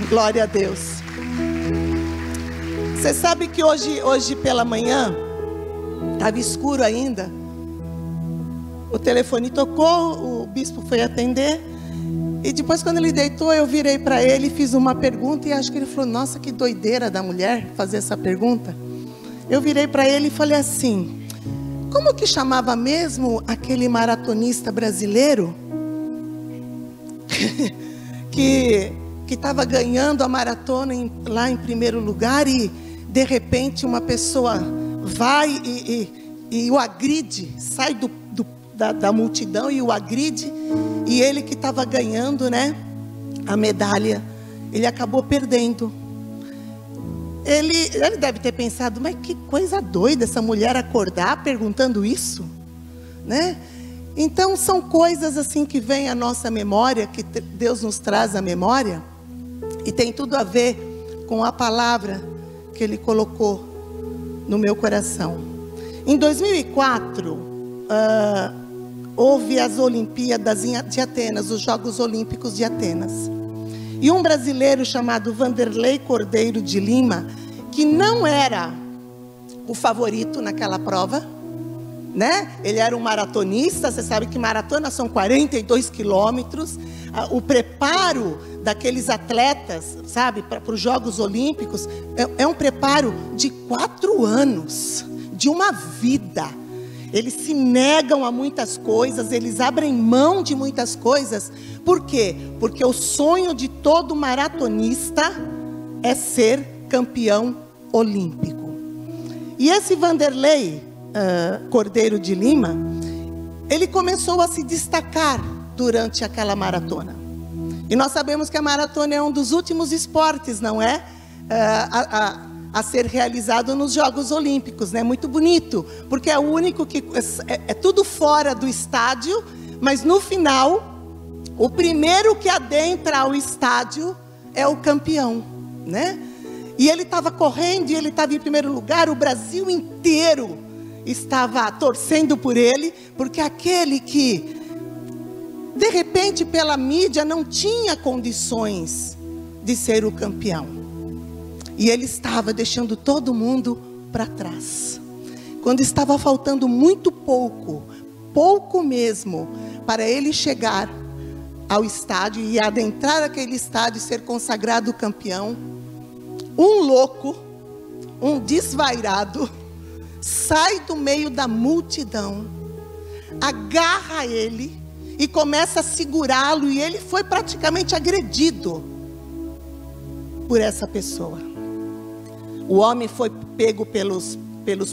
Glória a Deus. Você sabe que hoje pela manhã, estava escuro ainda, o telefone tocou, o bispo foi atender, e depois quando ele deitou, eu virei para ele e fiz uma pergunta, e acho que ele falou, nossa, que doideira da mulher fazer essa pergunta. Eu virei para ele e falei assim, como que chamava mesmo aquele maratonista brasileiro que estava ganhando a maratona lá em primeiro lugar e de repente uma pessoa vai e o agride, sai da multidão e o agride, e ele que estava ganhando, né, a medalha, ele acabou perdendo. Ele deve ter pensado, mas que coisa doida essa mulher acordar perguntando isso, né? Então são coisas assim que vêm à nossa memória, que Deus nos traz à memória, e tem tudo a ver com a palavra que Ele colocou no meu coração. Em 2004, houve as Olimpíadas de Atenas, os Jogos Olímpicos de Atenas. E um brasileiro chamado Vanderlei Cordeiro de Lima, que não era o favorito naquela prova, né? Ele era um maratonista, você sabe que maratona são 42 quilômetros. O preparo daqueles atletas, sabe, para os Jogos Olímpicos, é um preparo de 4 anos, de uma vida. Eles se negam a muitas coisas, eles abrem mão de muitas coisas. Por quê? Porque o sonho de todo maratonista é ser campeão olímpico. E esse Vanderlei Cordeiro de Lima, ele começou a se destacar durante aquela maratona. E nós sabemos que a maratona é um dos últimos esportes, não é? A ser realizado nos Jogos Olímpicos, né? Muito bonito, porque é o único que é tudo fora do estádio, mas no final, o primeiro que adentra ao estádio é o campeão, né? E ele estava correndo, e ele estava em primeiro lugar, o Brasil inteiro estava torcendo por ele, porque aquele que de repente pela mídia não tinha condições de ser o campeão, e ele estava deixando todo mundo para trás, quando estava faltando muito pouco mesmo, para ele chegar ao estádio e adentrar aquele estádio e ser consagrado campeão. Um louco, um desvairado, sai do meio da multidão, agarra ele e começa a segurá-lo, e ele foi praticamente agredido por essa pessoa. O homem foi pego pelos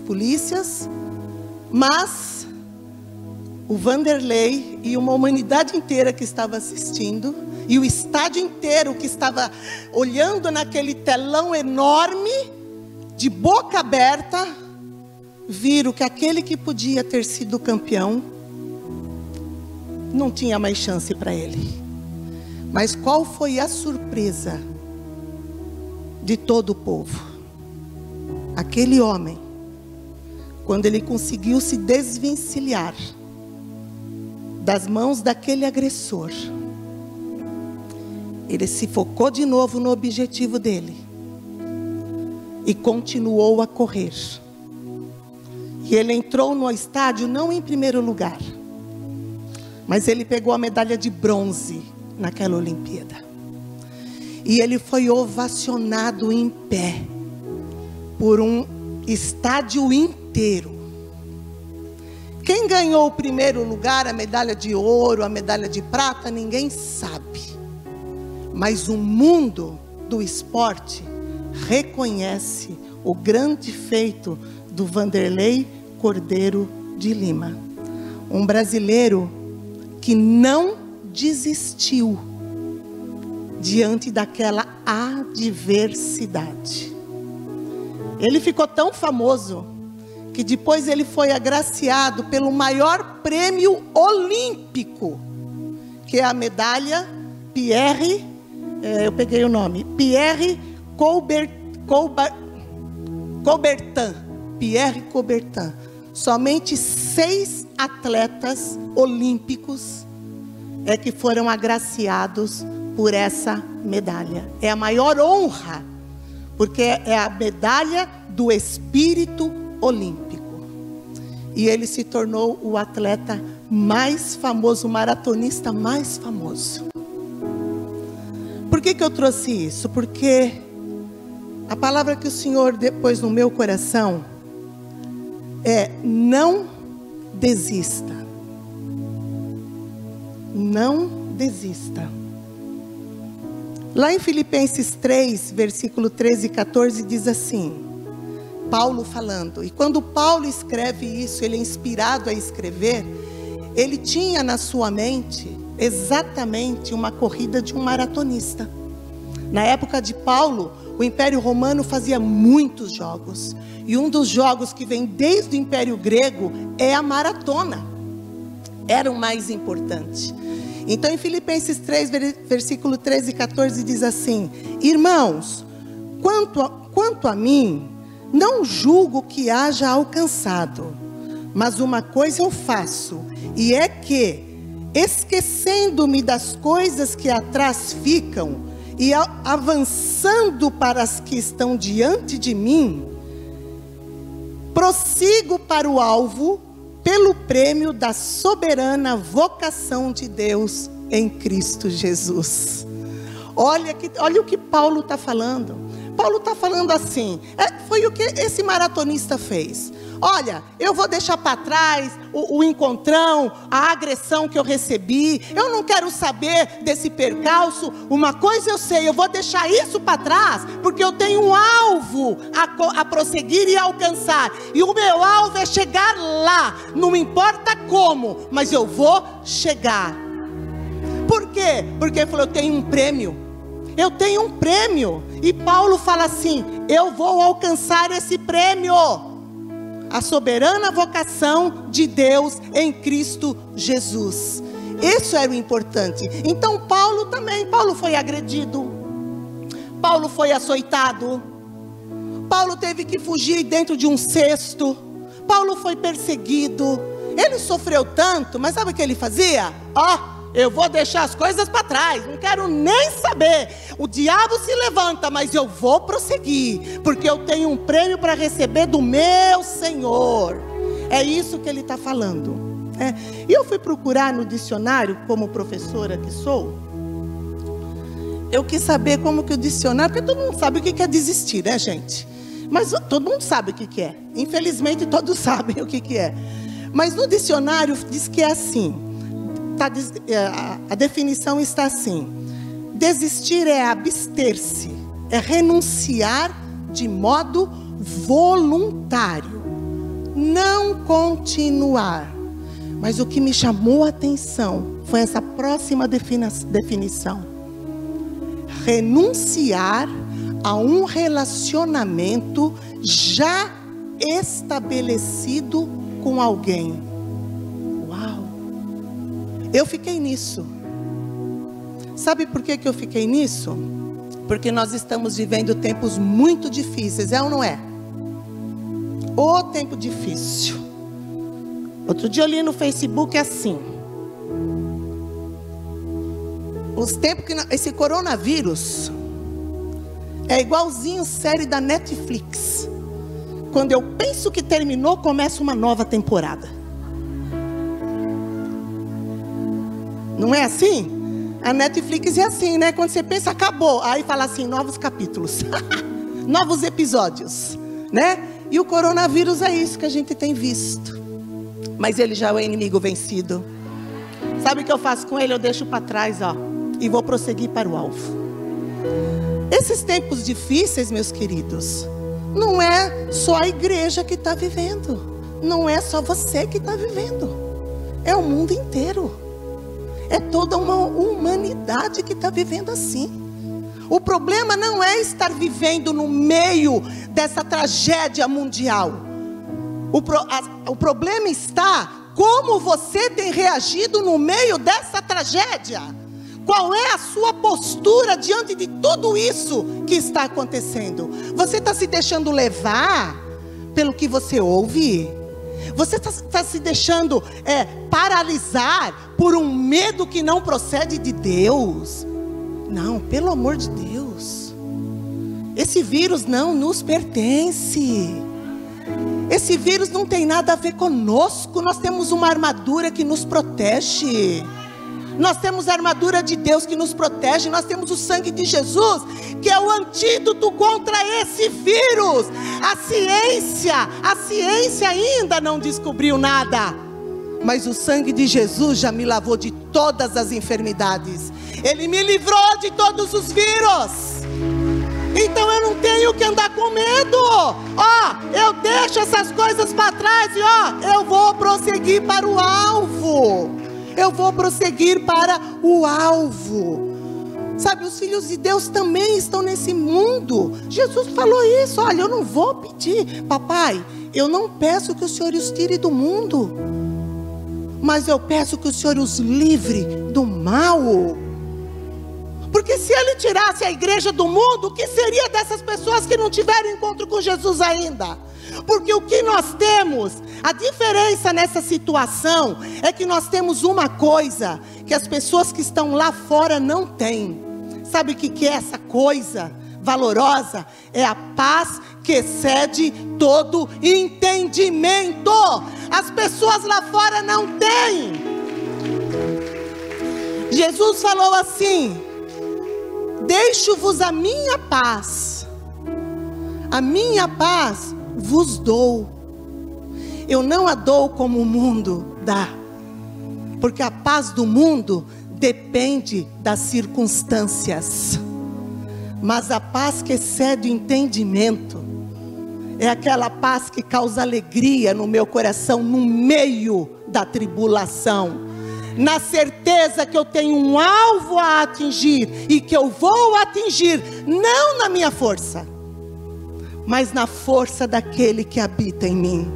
polícias, mas o Vanderlei e uma humanidade inteira que estava assistindo, e o estádio inteiro que estava olhando naquele telão enorme, de boca aberta, viram que aquele que podia ter sido campeão não tinha mais chance para ele. Mas qual foi a surpresa de todo o povo? Aquele homem, quando ele conseguiu se desvencilhar das mãos daquele agressor, ele se focou de novo no objetivo dele e continuou a correr. E ele entrou no estádio não em primeiro lugar, mas ele pegou a medalha de bronze naquela Olimpíada. E ele foi ovacionado em pé por um estádio inteiro. Quem ganhou o primeiro lugar, a medalha de ouro, a medalha de prata, ninguém sabe. Mas o mundo do esporte reconhece o grande feito do Vanderlei Cordeiro de Lima. Um brasileiro que não desistiu diante daquela adversidade. Ele ficou tão famoso que depois ele foi agraciado pelo maior prêmio olímpico, que é a medalha Pierre, eu peguei o nome, Pierre Coubertin, Pierre Coubertin. Somente 6 atletas olímpicos é que foram agraciados por essa medalha. É a maior honra, porque é a medalha do espírito olímpico. E ele se tornou o atleta mais famoso, o maratonista mais famoso. Por que eu trouxe isso? Porque a palavra que o Senhor pôs no meu coração é: não desista. Não desista. Lá em Filipenses 3, versículo 13 e 14, diz assim, Paulo falando, e quando Paulo escreve isso, ele é inspirado a escrever, ele tinha na sua mente exatamente uma corrida de um maratonista. Na época de Paulo, o Império Romano fazia muitos jogos, e um dos jogos que vem desde o Império Grego é a maratona. Era o mais importante. Então em Filipenses 3, versículo 13 e 14 diz assim: irmãos, quanto a mim, não julgo que haja alcançado, mas uma coisa eu faço, e é que, esquecendo-me das coisas que atrás ficam, e avançando para as que estão diante de mim, prossigo para o alvo, pelo prêmio da soberana vocação de Deus em Cristo Jesus. Olha o que Paulo está falando. Paulo está falando assim, foi o que esse maratonista fez. Olha, eu vou deixar para trás o encontrão, a agressão que eu recebi. Eu não quero saber desse percalço. Uma coisa eu sei, eu vou deixar isso para trás, porque eu tenho um alvo a prosseguir e alcançar. E o meu alvo é chegar lá, não importa como, mas eu vou chegar. Por quê? Porque ele falou, eu tenho um prêmio. Eu tenho um prêmio. E Paulo fala assim, eu vou alcançar esse prêmio. A soberana vocação de Deus em Cristo Jesus. Isso era o importante. Então Paulo foi agredido. Paulo foi açoitado. Paulo teve que fugir dentro de um cesto. Paulo foi perseguido. Ele sofreu tanto, mas sabe o que ele fazia? Eu vou deixar as coisas para trás, não quero nem saber. O diabo se levanta, mas eu vou prosseguir, porque eu tenho um prêmio para receber do meu Senhor. É isso que ele está falando. E eu fui procurar no dicionário, como professora que sou, eu quis saber como que o dicionário, porque todo mundo sabe o que é desistir, né, gente? Mas todo mundo sabe o que é. Infelizmente todos sabem o que é. Mas no dicionário diz que é assim. A definição está assim: desistir é abster-se, é renunciar de modo voluntário, não continuar. Mas o que me chamou a atenção foi essa próxima definição: renunciar a um relacionamento já estabelecido com alguém. Eu fiquei nisso. Sabe por que eu fiquei nisso? Porque nós estamos vivendo tempos muito difíceis, é ou não é? O tempo difícil. Outro dia eu li no Facebook assim. Os tempos que esse coronavírus é igualzinho série da Netflix. Quando eu penso que terminou, começa uma nova temporada. Não é assim? A Netflix é assim, né? Quando você pensa, acabou. Aí fala assim, novos capítulos. Novos episódios, né? E o coronavírus é isso que a gente tem visto. Mas ele já é o inimigo vencido. Sabe o que eu faço com ele? Eu deixo para trás, e vou prosseguir para o alvo. Esses tempos difíceis, meus queridos, não é só a igreja que está vivendo. Não é só você que está vivendo. É o mundo inteiro. É toda uma humanidade que está vivendo assim. O problema não é estar vivendo no meio dessa tragédia mundial. O problema está como você tem reagido no meio dessa tragédia. Qual é a sua postura diante de tudo isso que está acontecendo? Você está se deixando levar pelo que você ouve? Você está se deixando paralisar por um medo que não procede de Deus? Não, pelo amor de Deus. Esse vírus não nos pertence. Esse vírus não tem nada a ver conosco. Nós temos uma armadura que nos protege. Nós temos a armadura de Deus que nos protege. Nós temos o sangue de Jesus, que é o antídoto contra esse vírus. A ciência ainda não descobriu nada, mas o sangue de Jesus já me lavou de todas as enfermidades. Ele me livrou de todos os vírus. Então eu não tenho que andar com medo. Eu deixo essas coisas para trás e eu vou prosseguir para o alvo. Eu vou prosseguir para o alvo. Sabe, os filhos de Deus também estão nesse mundo. Jesus falou isso. Olha, eu não vou pedir, papai, eu não peço que o Senhor os tire do mundo, mas eu peço que o Senhor os livre do mal. Porque se Ele tirasse a igreja do mundo, o que seria dessas pessoas que não tiveram encontro com Jesus ainda? Porque o que nós temos, a diferença nessa situação, é que nós temos uma coisa que as pessoas que estão lá fora não têm. Sabe o que é essa coisa valorosa? É a paz que excede todo entendimento. As pessoas lá fora não têm. Jesus falou assim: deixo-vos a minha paz vos dou. Eu não a dou como o mundo dá, porque a paz do mundo depende das circunstâncias, mas a paz que excede o entendimento é aquela paz que causa alegria no meu coração no meio da tribulação, na certeza que eu tenho um alvo a atingir e que eu vou atingir, não na minha força, mas na força daquele que habita em mim.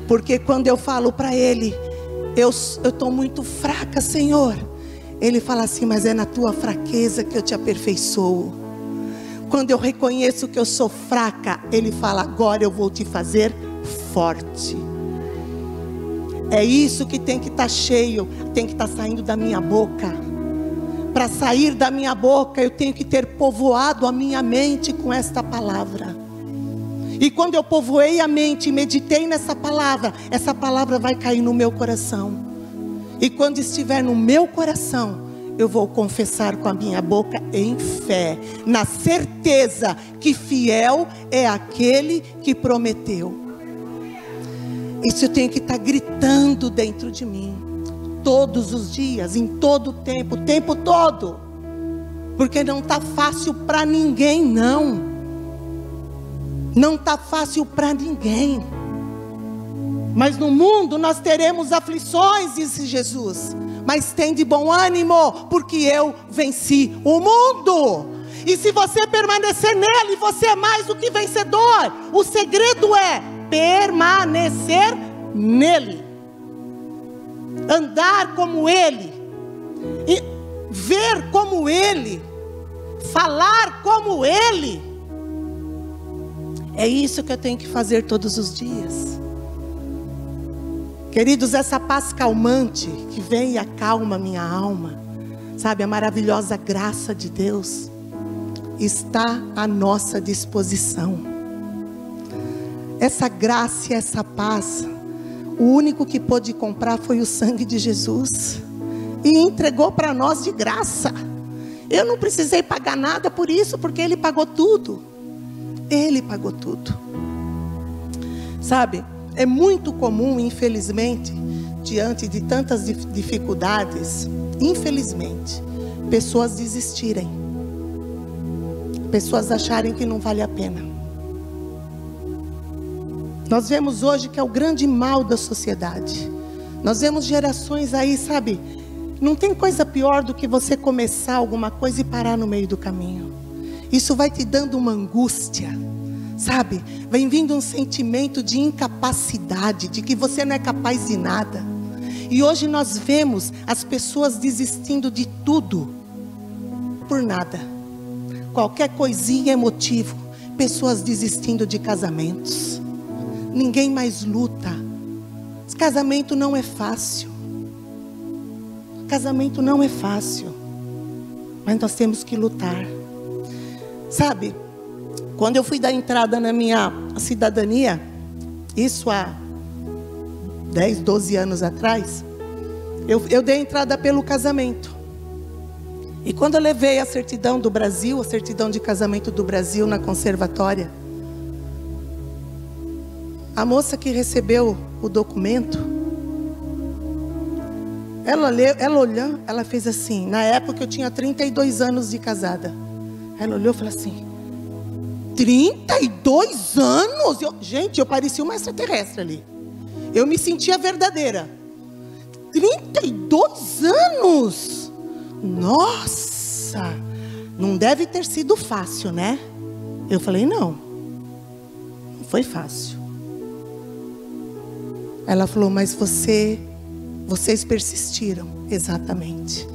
Porque quando eu falo para Ele, eu estou muito fraca, Senhor, Ele fala assim: mas é na tua fraqueza que eu te aperfeiçoo. Quando eu reconheço que eu sou fraca, Ele fala: agora eu vou te fazer forte. É isso que tem que estar cheio, tem que estar saindo da minha boca. Para sair da minha boca, eu tenho que ter povoado a minha mente com esta palavra. E quando eu povoei a mente e meditei nessa palavra, essa palavra vai cair no meu coração. E quando estiver no meu coração, eu vou confessar com a minha boca em fé, na certeza que fiel é aquele que prometeu. Isso eu tenho que estar gritando dentro de mim, todos os dias, em todo o tempo todo. Porque não está fácil para ninguém, não. Não está fácil para ninguém. Mas no mundo nós teremos aflições, disse Jesus. Mas tem de bom ânimo, porque eu venci o mundo. E se você permanecer nele, você é mais do que vencedor. O segredo é permanecer nele, andar como ele, e ver como ele, falar como ele. É isso que eu tenho que fazer todos os dias. Queridos, essa paz calmante que vem e acalma minha alma, sabe, a maravilhosa graça de Deus está à nossa disposição. Essa graça e essa paz, o único que pôde comprar foi o sangue de Jesus, e entregou para nós de graça. Eu não precisei pagar nada por isso, porque Ele pagou tudo. Ele pagou tudo. Sabe, é muito comum, infelizmente, diante de tantas dificuldades, infelizmente, pessoas desistirem, pessoas acharem que não vale a pena. Nós vemos hoje que é o grande mal da sociedade. Nós vemos gerações aí, sabe, não tem coisa pior do que você começar alguma coisa e parar no meio do caminho. Isso vai te dando uma angústia, sabe? Vem vindo um sentimento de incapacidade, de que você não é capaz de nada. E hoje nós vemos as pessoas desistindo de tudo por nada. Qualquer coisinha é motivo. Pessoas desistindo de casamentos, ninguém mais luta. Casamento não é fácil. Casamento não é fácil. Mas nós temos que lutar. Sabe, quando eu fui dar entrada na minha cidadania, isso há 10, 12 anos atrás, eu dei entrada pelo casamento. E quando eu levei a certidão do Brasil, a certidão de casamento do Brasil na conservatória, a moça que recebeu o documento, ela olhou, ela fez assim. Na época eu tinha 32 anos de casada. Ela olhou e falou assim: 32 anos? Gente, eu parecia uma extraterrestre ali. Eu me sentia verdadeira. 32 anos? Nossa, não deve ter sido fácil, né? Eu falei: não foi fácil. Ela falou: mas vocês persistiram. Exatamente.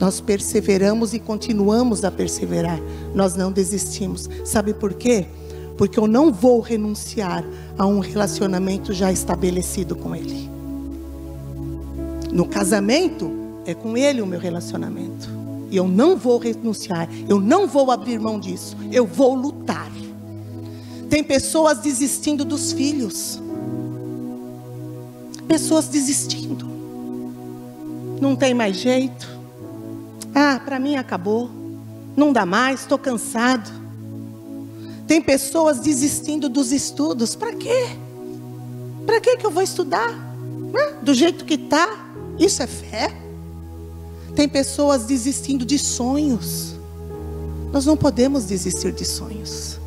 Nós perseveramos e continuamos a perseverar. Nós não desistimos. Sabe por quê? Porque eu não vou renunciar a um relacionamento já estabelecido com Ele. No casamento, é com Ele o meu relacionamento. E eu não vou renunciar. Eu não vou abrir mão disso. Eu vou lutar. Tem pessoas desistindo dos filhos. Pessoas desistindo. Não tem mais jeito. Ah, para mim acabou. Não dá mais, estou cansado. Tem pessoas desistindo dos estudos. Para quê? Para que eu vou estudar? Do jeito que está. Isso é fé? Tem pessoas desistindo de sonhos. Nós não podemos desistir de sonhos.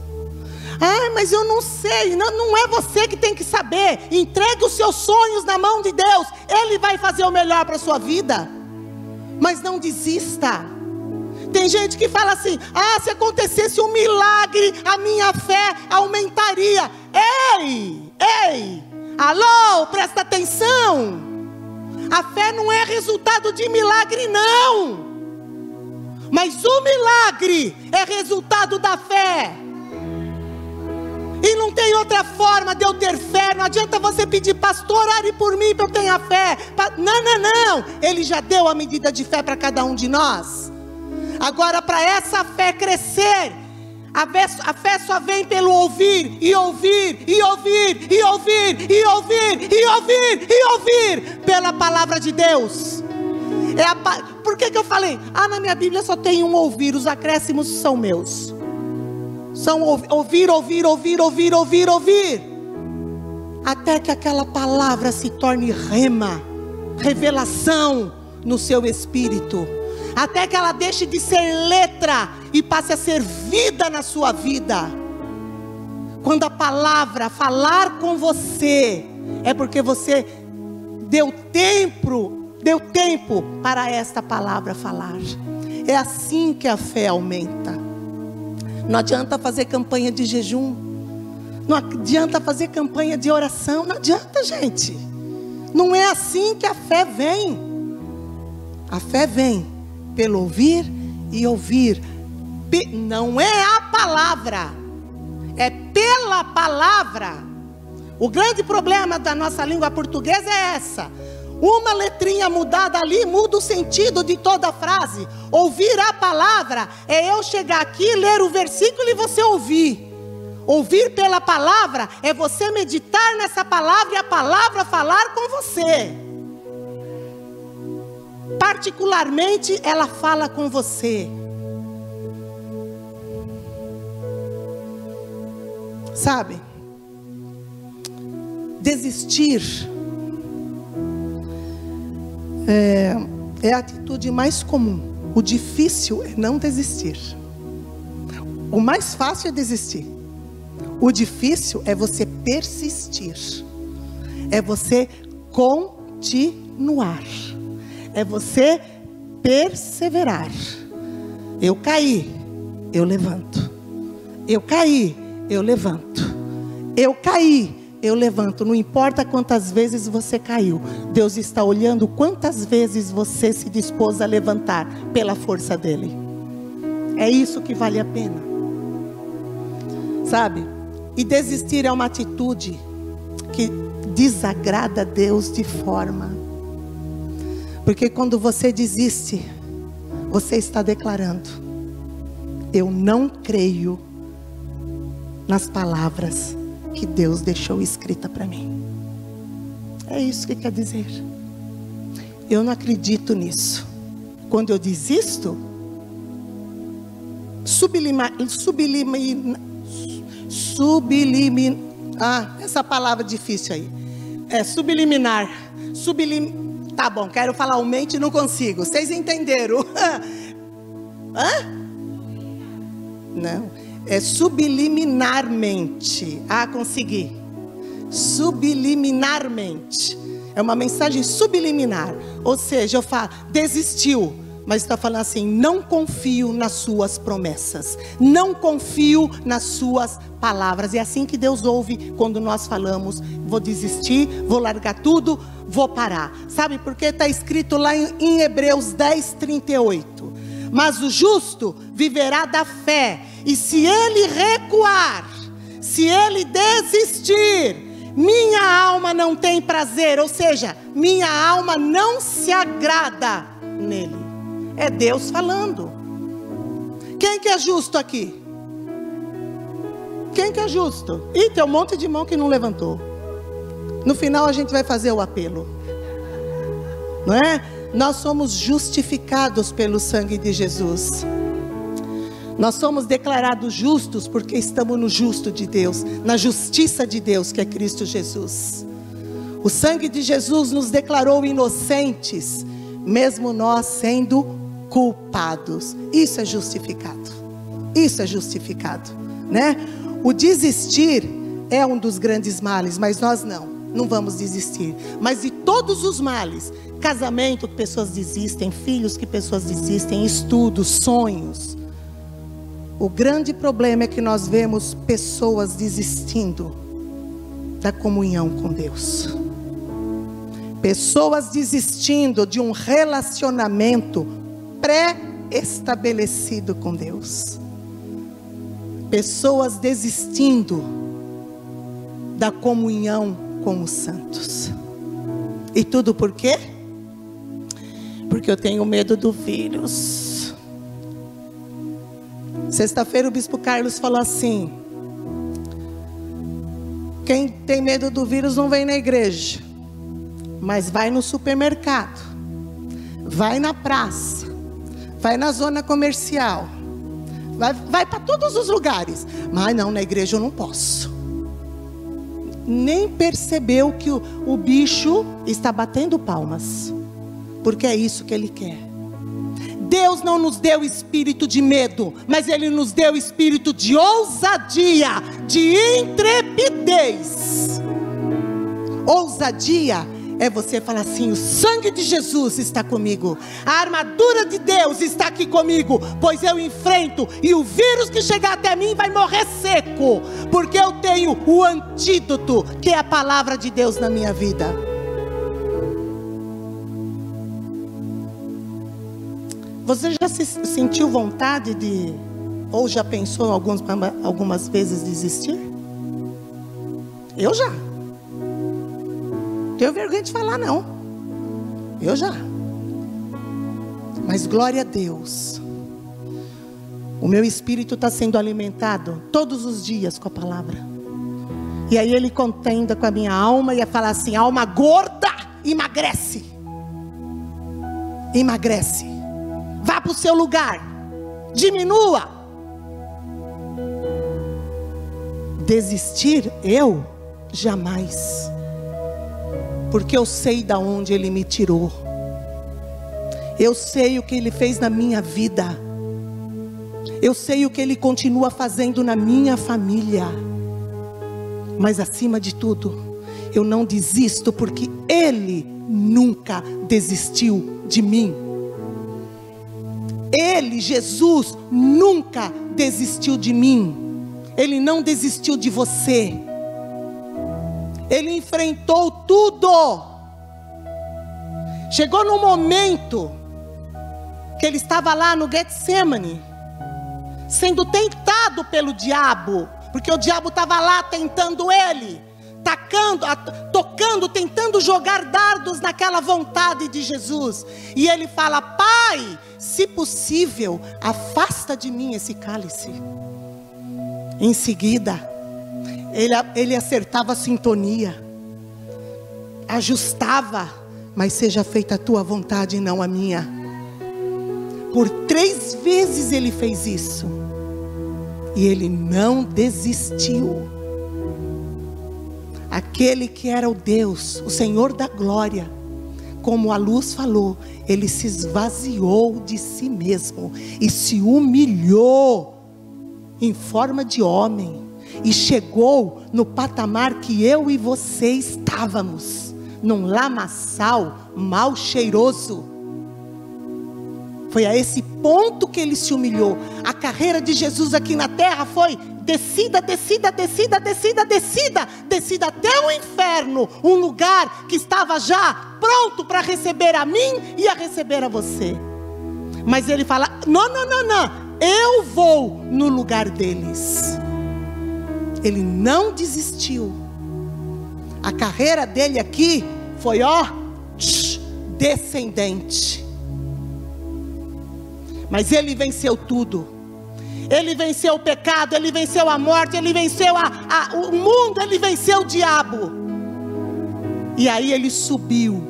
Ah, mas eu não sei. Não é você que tem que saber. Entregue os seus sonhos na mão de Deus. Ele vai fazer o melhor para a sua vida. Mas não desista. Tem gente que fala assim: ah, se acontecesse um milagre, a minha fé aumentaria. Ei, alô, presta atenção. A fé não é resultado de milagre, não. Mas o milagre é resultado da fé. E não tem outra forma de eu ter fé. Não adianta você pedir: pastor, ore por mim para eu ter fé. Não. Ele já deu a medida de fé para cada um de nós. Agora, para essa fé crescer, a fé só vem pelo ouvir, e ouvir, e ouvir, e ouvir, e ouvir, e ouvir, e ouvir, pela palavra de Deus. Por que eu falei? Ah, na minha Bíblia só tem um ouvir, os acréscimos são meus. São ouvir, ouvir, ouvir, ouvir, ouvir, ouvir. Até que aquela palavra se torne rema, revelação no seu espírito. Até que ela deixe de ser letra e passe a ser vida na sua vida. Quando a palavra falar com você, é porque você deu tempo para esta palavra falar. É assim que a fé aumenta. Não adianta fazer campanha de jejum. Não adianta fazer campanha de oração. Não adianta, gente. Não é assim que a fé vem. A fé vem pelo ouvir e ouvir. Não é a palavra. É pela palavra. O grande problema da nossa língua portuguesa é essa. Uma letrinha mudada ali muda o sentido de toda a frase. Ouvir a palavra é eu chegar aqui, ler o versículo e você ouvir. Ouvir pela palavra é você meditar nessa palavra e a palavra falar com você. Particularmente, ela fala com você. Sabe? Desistir é a atitude mais comum. O difícil é não desistir. O mais fácil é desistir. O difícil é você persistir. É você continuar. É você perseverar. Eu caí, eu levanto. Eu caí, eu levanto. Eu caí, eu levanto. Não importa quantas vezes você caiu, Deus está olhando quantas vezes você se dispôs a levantar pela força dele. É isso que vale a pena. Sabe? E desistir é uma atitude que desagrada a Deus de forma. Porque quando você desiste, você está declarando: eu não creio nas palavras que Deus deixou escrita para mim. É isso que quer dizer. Eu não acredito nisso. Quando eu desisto, essa palavra difícil aí. É subliminar. Tá bom, quero falar o mente e não consigo. Vocês entenderam? Hã? Não. É subliminarmente. Consegui. Subliminarmente. É uma mensagem subliminar. Ou seja, eu falo, desistiu. Mas está falando assim: não confio nas suas promessas. Não confio nas suas palavras. É assim que Deus ouve quando nós falamos: vou desistir, vou largar tudo, vou parar. Sabe por quê? Está escrito lá em Hebreus 10:38. Mas o justo viverá da fé. E se ele recuar, se ele desistir, minha alma não tem prazer. Ou seja, minha alma não se agrada nele. É Deus falando. Quem que é justo aqui? Quem que é justo? Ih, tem um monte de mão que não levantou. No final a gente vai fazer o apelo, não é? Nós somos justificados pelo sangue de Jesus. Nós somos declarados justos porque estamos no justo de Deus, na justiça de Deus, que é Cristo Jesus. O sangue de Jesus nos declarou inocentes, mesmo nós sendo culpados. Isso é justificado. Isso é justificado, né? O desistir é um dos grandes males, mas nós não vamos desistir. Mas de todos os males, casamento que pessoas desistem, filhos que pessoas desistem, estudos, sonhos. O grande problema é que nós vemos pessoas desistindo da comunhão com Deus. Pessoas desistindo de um relacionamento pré-estabelecido com Deus. Pessoas desistindo da comunhão com os santos. E tudo por quê? Porque eu tenho medo do vírus. Sexta-feira o bispo Carlos falou assim: quem tem medo do vírus não vem na igreja, mas vai no supermercado, vai na praça, vai na zona comercial, vai para todos os lugares. Mas não, na igreja eu não posso. Nem percebeu que o bicho está batendo palmas, porque é isso que ele quer. Deus não nos deu espírito de medo, mas Ele nos deu espírito de ousadia, de intrepidez. Ousadia é você falar assim: o sangue de Jesus está comigo, a armadura de Deus está aqui comigo, pois eu enfrento, e o vírus que chegar até mim vai morrer seco, porque eu tenho o antídoto, que é a palavra de Deus na minha vida. Você já se sentiu vontade de, ou já pensou algumas vezes desistir? Eu já. Tenho vergonha de falar não. Eu já. Mas glória a Deus. O meu espírito está sendo alimentado todos os dias com a palavra. E aí ele contenda com a minha alma e ia falar assim: alma gorda, emagrece. Emagrece. Vá para o seu lugar. Diminua. Desistir, eu jamais. Porque eu sei de onde Ele me tirou. Eu sei o que Ele fez na minha vida. Eu sei o que Ele continua fazendo na minha família. Mas acima de tudo, eu não desisto, porque Ele nunca desistiu de mim. Ele, Jesus, nunca desistiu de mim. Ele não desistiu de você. Ele enfrentou tudo. Chegou no momento que ele estava lá no Getsemane, sendo tentado pelo diabo, porque o diabo estava lá tentando ele, tocando, tentando jogar dardos naquela vontade de Jesus. E ele fala: Pai, se possível, afasta de mim esse cálice. Em seguida, ele acertava a sintonia, ajustava: mas seja feita a tua vontade e não a minha. Por 3 vezes ele fez isso. E ele não desistiu. Aquele que era o Deus, o Senhor da glória, como a Luz falou, ele se esvaziou de si mesmo e se humilhou em forma de homem, e chegou no patamar que eu e você estávamos, num lamaçal mal cheiroso. Foi a esse ponto que ele se humilhou. A carreira de Jesus aqui na terra foi descida, descida, descida, descida, descida, descida até o inferno, um lugar que estava já pronto para receber a mim e a receber a você. Mas ele fala: não, não, não, não, eu vou no lugar deles. Ele não desistiu. A carreira dele aqui foi, descendente. Mas ele venceu tudo. Ele venceu o pecado, ele venceu a morte, ele venceu o mundo, ele venceu o diabo. E aí ele subiu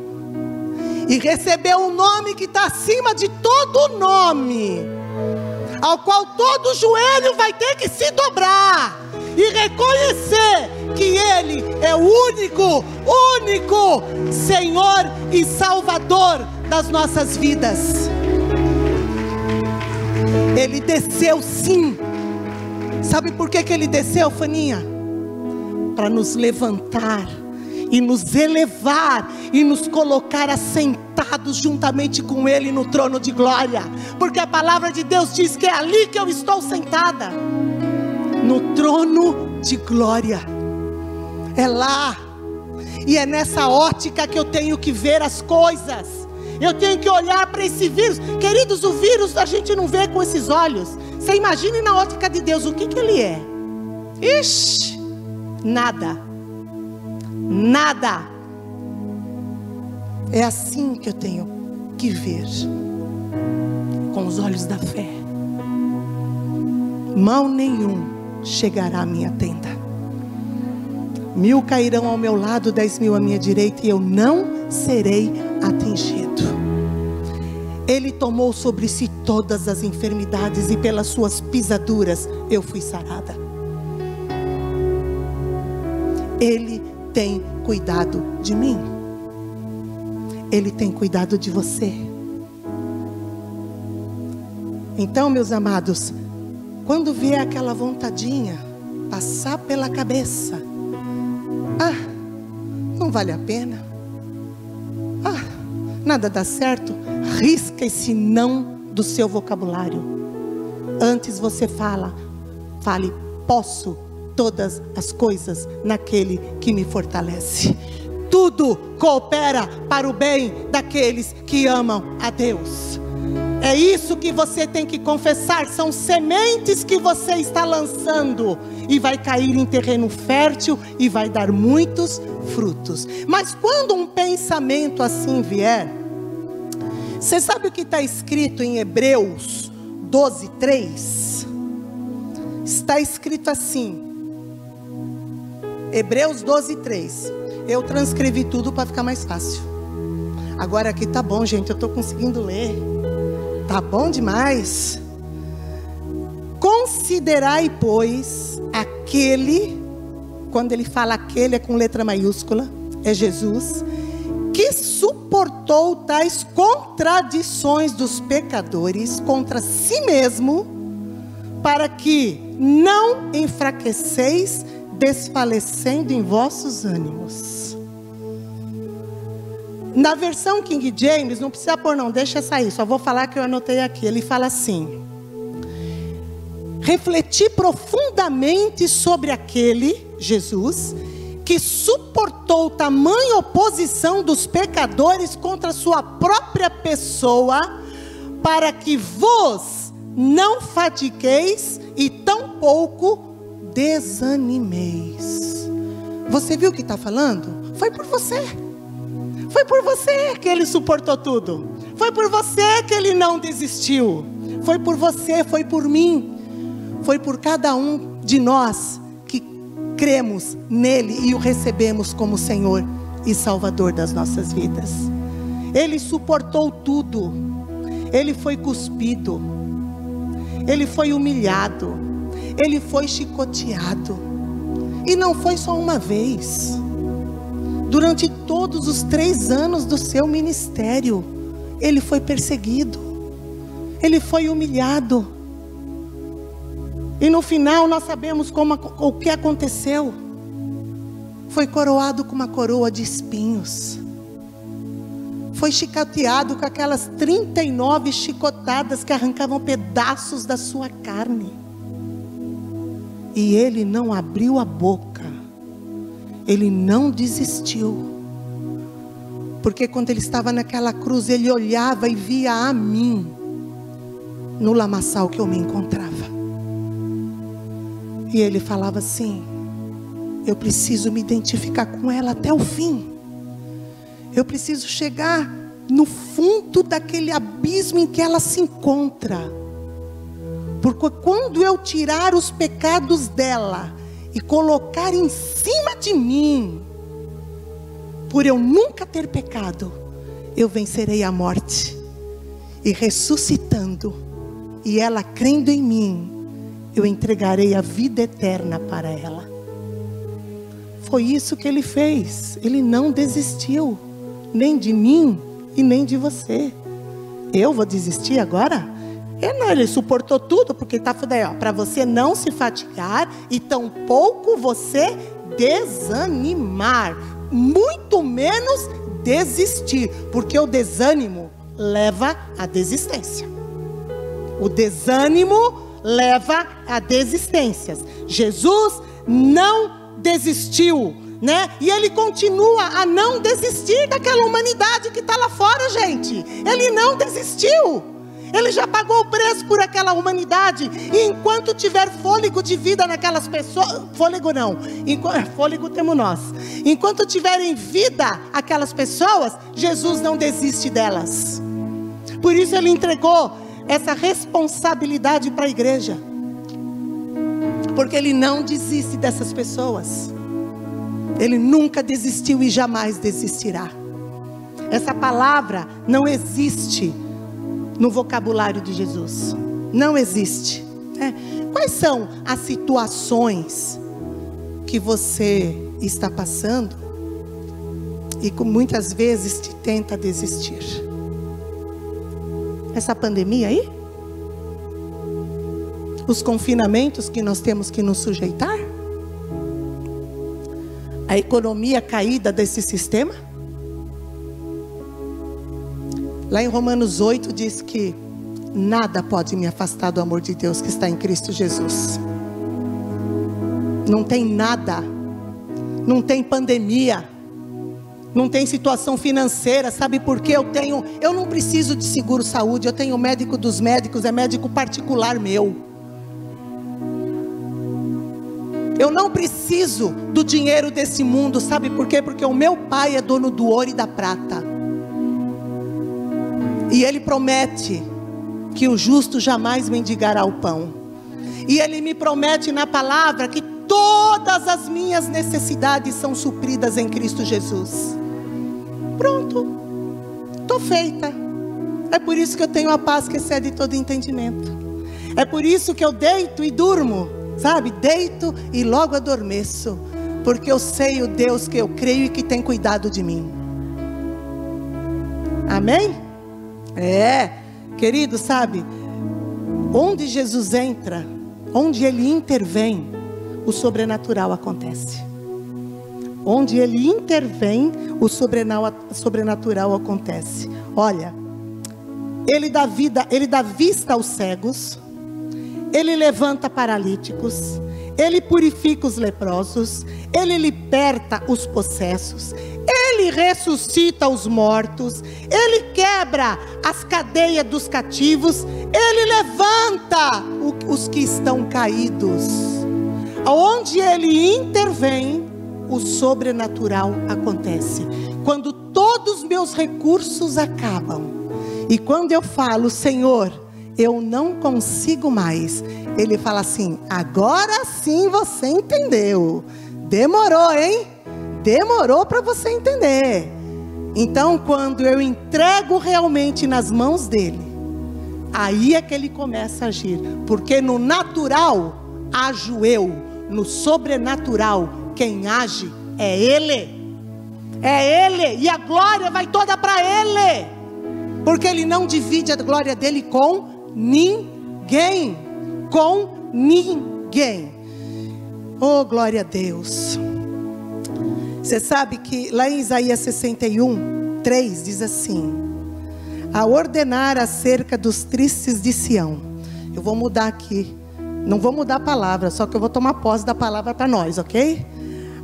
e recebeu um nome que está acima de todo nome, ao qual todo joelho vai ter que se dobrar e reconhecer que Ele é o único Senhor e Salvador das nossas vidas. Ele desceu, sim. Sabe por que ele desceu, Faninha? Para nos levantar e nos elevar e nos colocar assentados juntamente com Ele no trono de glória. Porque a palavra de Deus diz que é ali que eu estou sentada, no trono de glória. É lá. E é nessa ótica que eu tenho que ver as coisas. Eu tenho que olhar para esse vírus. Queridos, o vírus a gente não vê com esses olhos. Você imagine na ótica de Deus o que ele é. Ixi, nada. Nada. É assim que eu tenho que ver, com os olhos da fé. Mal nenhum chegará à minha tenda. 1000 cairão ao meu lado, 10.000 à minha direita, e eu não serei atingido. Ele tomou sobre si todas as enfermidades, e pelas suas pisaduras eu fui sarada. Ele tem cuidado de mim. Ele tem cuidado de você. Então, meus amados, quando vier aquela vontadinha passar pela cabeça, não vale a pena, nada dá certo, risca esse não do seu vocabulário. Antes você fale: posso todas as coisas naquele que me fortalece. Tudo coopera para o bem daqueles que amam a Deus. É isso que você tem que confessar. São sementes que você está lançando, e vai cair em terreno fértil e vai dar muitos frutos. Mas quando um pensamento assim vier, você sabe o que está escrito em Hebreus 12:3? Está escrito assim, Hebreus 12:3. Eu transcrevi tudo para ficar mais fácil. Agora aqui tá bom, gente, eu estou conseguindo ler. Tá bom demais. Considerai, pois, aquele, quando ele fala aquele é com letra maiúscula, é Jesus, que suportou tais contradições dos pecadores contra si mesmo, para que não enfraqueceis, desfalecendo em vossos ânimos. Na versão King James, não precisa pôr não, deixa sair, só vou falar que eu anotei aqui. Ele fala assim: refleti profundamente sobre aquele, Jesus, que suportou tamanha oposição dos pecadores contra sua própria pessoa, para que vos não fatigueis e tampouco desanimeis. Você viu o que está falando? Foi por você. Foi por você que ele suportou tudo. Foi por você que ele não desistiu. Foi por você, foi por mim. Foi por cada um de nós que cremos nele e o recebemos como Senhor e Salvador das nossas vidas. Ele suportou tudo. Ele foi cuspido. Ele foi humilhado. Ele foi chicoteado. E não foi só uma vez. Durante todos os 3 anos do seu ministério, ele foi perseguido. Ele foi humilhado. E no final nós sabemos o que aconteceu. Foi coroado com uma coroa de espinhos. Foi chicoteado com aquelas 39 chicotadas que arrancavam pedaços da sua carne. E ele não abriu a boca. Ele não desistiu. Porque quando ele estava naquela cruz, ele olhava e via a mim, no lamaçal que eu me encontrava. E ele falava assim: eu preciso me identificar com ela até o fim. Eu preciso chegar no fundo daquele abismo em que ela se encontra. Porque quando eu tirar os pecados dela e colocar em cima de mim, por eu nunca ter pecado, eu vencerei a morte. E ressuscitando, e ela crendo em mim, eu entregarei a vida eterna para ela. Foi isso que ele fez. Ele não desistiu, nem de mim e nem de você. Eu vou desistir agora? Ele suportou tudo, porque está falando aí, para você não se fatigar e tampouco você desanimar, muito menos desistir, porque o desânimo leva à desistência. O desânimo leva a desistências. Jesus não desistiu, né? E ele continua a não desistir daquela humanidade que está lá fora, gente. Ele não desistiu. Ele já pagou o preço por aquela humanidade. E enquanto tiver fôlego de vida naquelas pessoas, fôlego não, fôlego temos nós. Enquanto tiverem vida aquelas pessoas, Jesus não desiste delas. Por isso ele entregou essa responsabilidade para a igreja. Porque ele não desiste dessas pessoas. Ele nunca desistiu e jamais desistirá. Essa palavra não existe no vocabulário de Jesus. Não existe. Quais são as situações que você está passando e que muitas vezes te tenta desistir? Essa pandemia aí? Os confinamentos que nós temos que nos sujeitar? A economia caída desse sistema? Lá em Romanos 8 diz que nada pode me afastar do amor de Deus que está em Cristo Jesus. Não tem nada. Não tem pandemia. Não tem situação financeira. Sabe por quê? Eu não preciso de seguro saúde. Eu tenho o médico dos médicos. É médico particular meu. Eu não preciso do dinheiro desse mundo. Sabe por quê? Porque o meu pai é dono do ouro e da prata. E ele promete que o justo jamais mendigará o pão. E ele me promete na palavra que todas as minhas necessidades são supridas em Cristo Jesus. Pronto, estou feita. É por isso que eu tenho a paz que excede todo entendimento. É por isso que eu deito e durmo, sabe? Deito e logo adormeço. Porque eu sei o Deus que eu creio e que tem cuidado de mim. Amém? Querido, sabe? Onde Jesus entra, onde ele intervém, o sobrenatural acontece. Onde ele intervém, o sobrenatural acontece. Olha, ele dá vista aos cegos, ele levanta paralíticos, ele purifica os leprosos, ele liberta os possessos, ele ressuscita os mortos, ele quebra as cadeias dos cativos, ele levanta os que estão caídos. Onde ele intervém, o sobrenatural acontece. Quando todos os meus recursos acabam, e quando eu falo, Senhor, eu não consigo mais, Ele fala assim, agora sim você entendeu. Demorou, hein? Demorou para você entender. Então, quando eu entrego realmente nas mãos dele, aí é que ele começa a agir. Porque no natural, ajo eu. No sobrenatural, quem age é ele. É ele. E a glória vai toda para ele. Porque ele não divide a glória dele com ninguém. Com ninguém. Oh, glória a Deus. Você sabe que lá em Isaías 61, 3 diz assim: a ordenar acerca dos tristes de Sião. Eu vou mudar aqui, não vou mudar a palavra, só que eu vou tomar posse da palavra para nós, ok?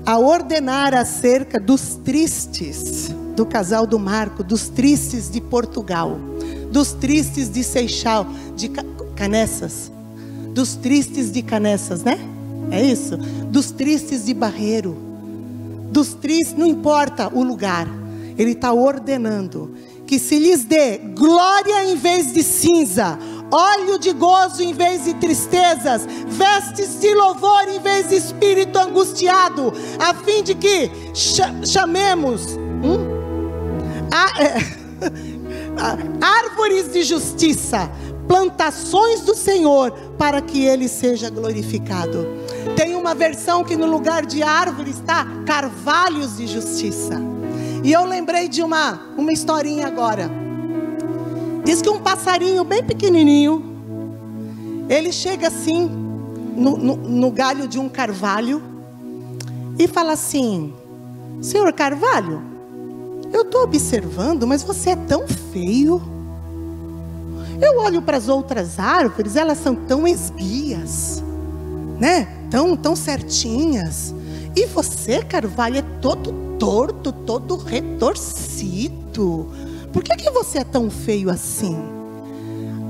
A ordenar acerca dos tristes, do casal do Marco, dos tristes de Portugal, dos tristes de Seixal, de Canessas, dos tristes de Canessas, né? É isso? Dos tristes de Barreiro, dos tristes, não importa o lugar, Ele está ordenando que se lhes dê glória em vez de cinza, óleo de gozo em vez de tristezas, vestes de louvor em vez de espírito angustiado, a fim de que chamemos árvores de justiça, plantações do Senhor, para que Ele seja glorificado. Tem uma versão que no lugar de árvore está carvalhos de justiça. E eu lembrei de uma historinha agora. Diz que um passarinho bem pequenininho, ele chega assim no galho de um carvalho e fala assim: Senhor Carvalho, eu estou observando, mas você é tão feio. Eu olho para as outras árvores, elas são tão esguias, né? Tão certinhas. E você, Carvalho, é todo torto, todo retorcido. Por que você é tão feio assim?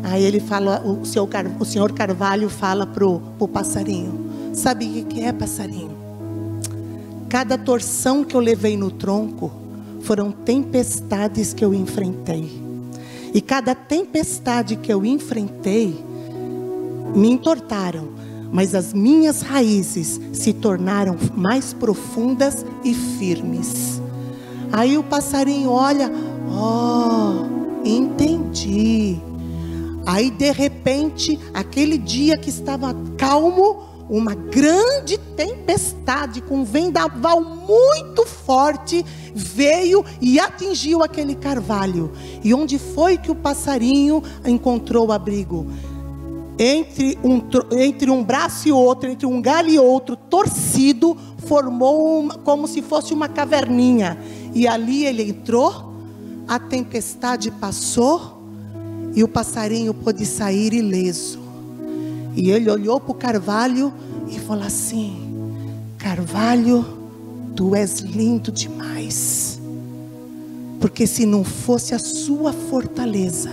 Aí ele fala, o senhor Carvalho fala pro passarinho: sabe o que é, passarinho? Cada torção que eu levei no tronco foram tempestades que eu enfrentei. E cada tempestade que eu enfrentei me entortaram, mas as minhas raízes se tornaram mais profundas e firmes. Aí o passarinho olha, entendi. Aí de repente, aquele dia que estava calmo, uma grande tempestade com um vendaval muito forte veio e atingiu aquele carvalho. E onde foi que o passarinho encontrou abrigo? Entre um braço e outro, entre um galho e outro, torcido, formou como se fosse uma caverninha. E ali ele entrou, a tempestade passou e o passarinho pôde sair ileso. E ele olhou para o carvalho e falou assim: Carvalho, tu és lindo demais. Porque se não fosse a sua fortaleza,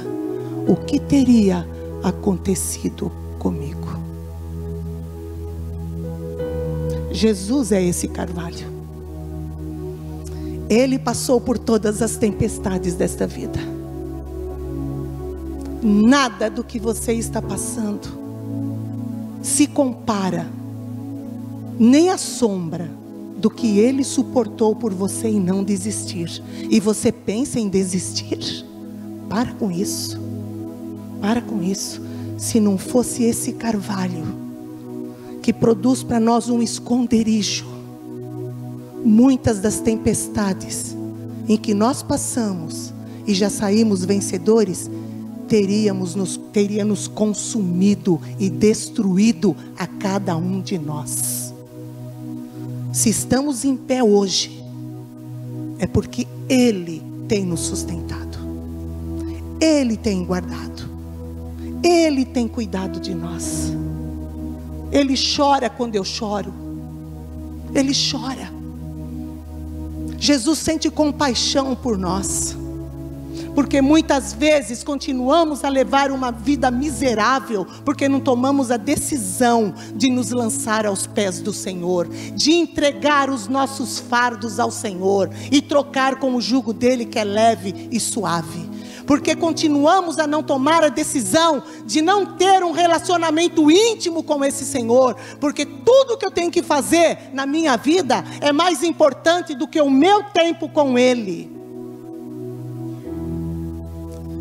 o que teria acontecido comigo? Jesus é esse carvalho. Ele passou por todas as tempestades desta vida. Nada do que você está passando se compara, nem a sombra do que Ele suportou por você e não desistir. E você pensa em desistir? Para com isso. Para com isso. Se não fosse esse carvalho que produz para nós um esconderijo, muitas das tempestades em que nós passamos e já saímos vencedores, teria nos consumido e destruído a cada um de nós. Se estamos em pé hoje, é porque Ele tem nos sustentado, Ele tem guardado, Ele tem cuidado de nós. Ele chora quando eu choro, Ele chora. Jesus sente compaixão por nós, Porque muitas vezes continuamos a levar uma vida miserável, porque não tomamos a decisão de nos lançar aos pés do Senhor, de entregar os nossos fardos ao Senhor e trocar com o jugo dele, que é leve e suave. Porque continuamos a não tomar a decisão de não ter um relacionamento íntimo com esse Senhor, porque tudo que eu tenho que fazer na minha vida é mais importante do que o meu tempo com Ele.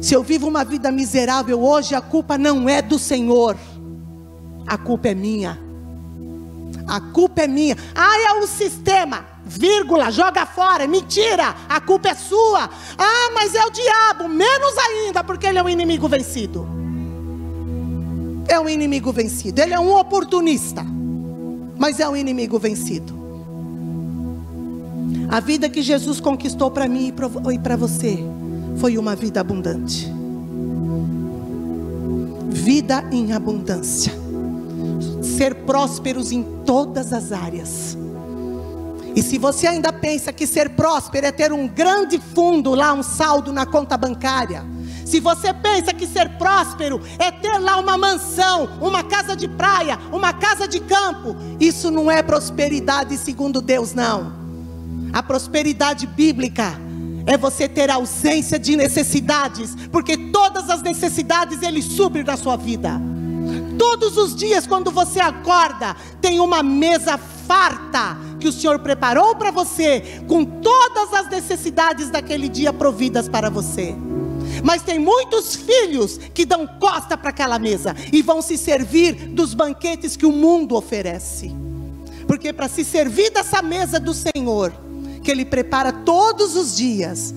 Se eu vivo uma vida miserável hoje, a culpa não é do Senhor, a culpa é minha. A culpa é minha. Ah, é o sistema, vírgula, joga fora, mentira, a culpa é sua. Ah, mas é o diabo, menos ainda, porque ele é um inimigo vencido. É um inimigo vencido, ele é um oportunista, mas é um inimigo vencido. A vida que Jesus conquistou para mim e para você foi uma vida abundante. Vida em abundância. Ser prósperos em todas as áreas. E se você ainda pensa que ser próspero é ter um grande fundo lá, um saldo na conta bancária, se você pensa que ser próspero é ter lá uma mansão, uma casa de praia, uma casa de campo, isso não é prosperidade segundo Deus, não. A prosperidade bíblica é você ter ausência de necessidades, porque todas as necessidades Ele supre na sua vida. Todos os dias quando você acorda, tem uma mesa farta que o Senhor preparou para você, com todas as necessidades daquele dia providas para você. Mas tem muitos filhos que dão costa para aquela mesa e vão se servir dos banquetes que o mundo oferece. Porque para se servir dessa mesa do Senhor, que Ele prepara todos os dias,